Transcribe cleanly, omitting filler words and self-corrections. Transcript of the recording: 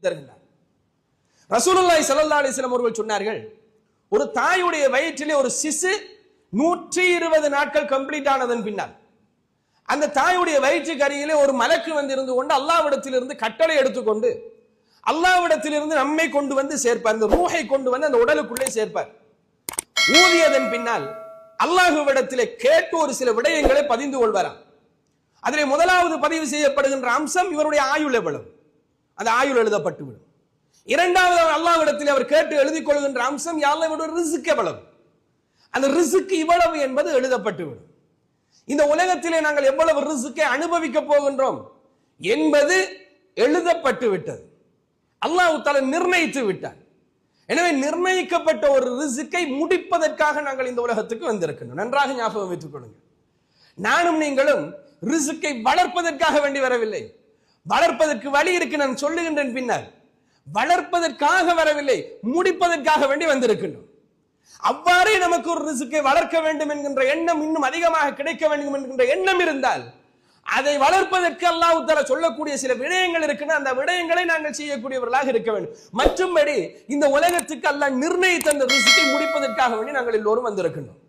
தருகின்றார். ரசூலுல்லாஹி ஸல்லல்லாஹு அலைஹி வஸல்லம் அவர்கள் சொன்னார்கள், ஒரு தாயுடைய வயிற்றிலே ஒரு சிசு 120 நாட்கள் கம்ப்ளீட் ஆனதன் பின்னால் அந்த தாயுடைய வயிற்றுக்கு அருகிலே ஒரு மலக்கு வந்து இருந்து கொண்டு அல்லாஹ்விடத்திலிருந்து கட்டளை எடுத்துக்கொண்டு அல்லாஹ்விடத்திலிருந்து நம்மை கொண்டு வந்து சேர்ப்பார். அந்த ரூஹை கொண்டு வந்து அந்த உடலுக்குள்ளே சேர்ப்பார். ஊதியதன் பின்னால் அல்லாஹ்விடத்திலே கேட்டு ஒரு சில விடயங்களை பதிந்து கொள்வாராம். அதிலே முதலாவது பதிவு செய்யப்படுகின்ற அம்சம் இவருடைய ஆயுள் எவ்வளவு, அந்த ஆயுள் எழுதப்பட்டுவிடும். இரண்டாவது அல்லாஹ்விடத்தில் அவர் கேட்டு எழுதிக் கொள்கின்ற அம்சம் இவருடைய ரிஸ்க் எவ்வளவு, அந்த ரிஸ்க் இவ்வளவு என்பது எழுதப்பட்டுவிடும். இந்த உலகத்திலே நாங்கள் எவ்வளவு ரிஸ்கை அனுபவிக்க போகின்றோம் என்பது எழுதப்பட்டு விட்டது. அல்லாஹ் தஆலா நிர்ணயித்து விட்டார். எனவே நிர்ணயிக்கப்பட்ட ஒரு ரிஸ்கை முடிப்பதற்காக நாங்கள் இந்த உலகத்துக்கு வந்திருக்கின்றோம். நன்றாக ஞாபகம் வைத்துக் கொள்ளுங்கள். நானும் நீங்களும் ரிஸ்கை வளர்ப்பதற்காக வேண்டி வரவில்லை. வளர்ப்பதற்கு வழி இருக்கு, நான் சொல்லுகின்றேன் பின்னர். வளர்ப்பதற்காக வரவில்லை, முடிப்பதற்காக வேண்டி வந்திருக்கின்றோம். அவ்வாறே நமக்கு ஒரு ரிஸ்கை வளர்க்க வேண்டும் என்கின்ற எண்ணம், இன்னும் அதிகமாக கிடைக்க வேண்டும் என்கின்ற எண்ணம் இருந்தால் அதை வளர்ப்பதற்கு அல்லாஹ் தஆலா சொல்லக்கூடிய சில விடயங்கள் இருக்குன்னா அந்த விடயங்களை நாங்கள் செய்யக்கூடியவர்களாக இருக்க வேண்டும். மற்றும்படி இந்த உலகத்துக்கு அல்லாஹ் நிர்ணயித்த அந்த ரிஸ்கை முடிப்பதற்காக வேண்டி நாங்கள் எல்லோரும் வந்திருக்கின்றோம்.